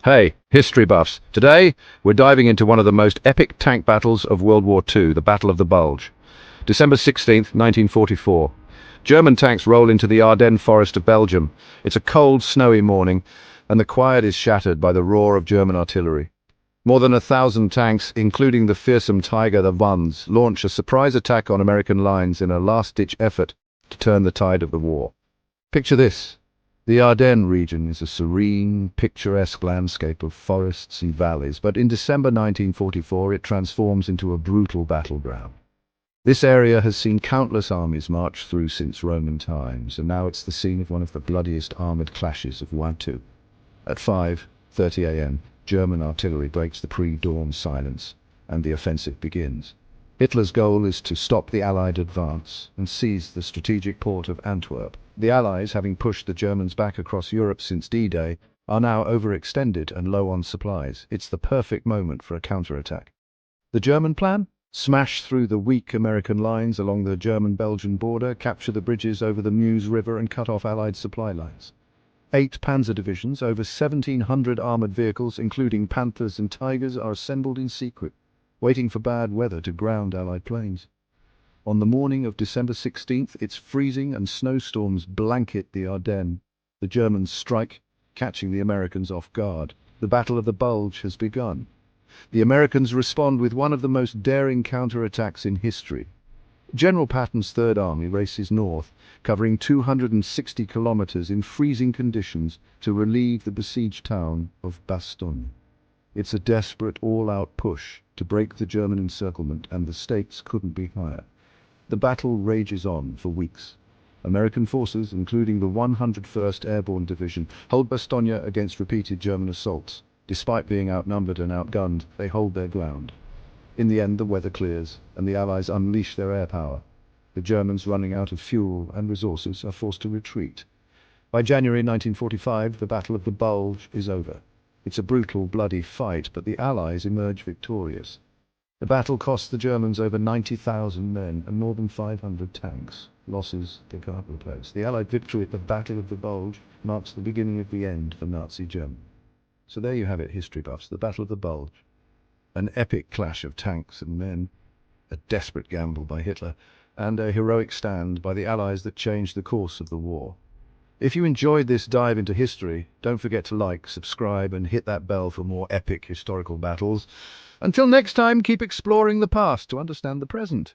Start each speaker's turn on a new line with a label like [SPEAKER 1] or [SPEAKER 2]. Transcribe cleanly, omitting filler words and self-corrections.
[SPEAKER 1] Hey, history buffs. Today, we're diving into one of the most epic tank battles of World War II, the Battle of the Bulge. December 16th, 1944. German tanks roll into the Ardennes forest of Belgium. It's a cold, snowy morning, and the quiet is shattered by the roar of German artillery. More than 1,000 tanks, including the fearsome Tiger the Ones, launch a surprise attack on American lines in a last-ditch effort to turn the tide of the war. Picture this. The Ardennes region is a serene, picturesque landscape of forests and valleys, but in December 1944 it transforms into a brutal battleground. This area has seen countless armies march through since Roman times, and now it's the scene of one of the bloodiest armoured clashes of WWII. At 5:30 a.m., German artillery breaks the pre-dawn silence, and the offensive begins. Hitler's goal is to stop the Allied advance and seize the strategic port of Antwerp. The Allies, having pushed the Germans back across Europe since D-Day, are now overextended and low on supplies. It's the perfect moment for a counterattack. The German plan? Smash through the weak American lines along the German-Belgian border, capture the bridges over the Meuse River and cut off Allied supply lines. 8 panzer divisions, over 1,700 armoured vehicles, including Panthers and Tigers, are assembled in secret, waiting for bad weather to ground Allied planes. On the morning of December 16th, it's freezing and snowstorms blanket the Ardennes. The Germans strike, catching the Americans off guard. The Battle of the Bulge has begun. The Americans respond with one of the most daring counterattacks in history. General Patton's Third Army races north, covering 260 kilometers in freezing conditions to relieve the besieged town of Bastogne. It's a desperate, all-out push to break the German encirclement, and the stakes couldn't be higher. The battle rages on for weeks. American forces, including the 101st Airborne Division, hold Bastogne against repeated German assaults. Despite being outnumbered and outgunned, they hold their ground. In the end, the weather clears, and the Allies unleash their air power. The Germans, running out of fuel and resources, are forced to retreat. By January 1945, the Battle of the Bulge is over. It's a brutal, bloody fight, but the Allies emerge victorious. The battle cost the Germans over 90,000 men and more than 500 tanks. Losses they can't replace. The Allied victory at the Battle of the Bulge marks the beginning of the end for Nazi Germany. So there you have it, history buffs, the Battle of the Bulge. An epic clash of tanks and men, a desperate gamble by Hitler, and a heroic stand by the Allies that changed the course of the war. If you enjoyed this dive into history, don't forget to like, subscribe, and hit that bell for more epic historical battles. Until next time, keep exploring the past to understand the present.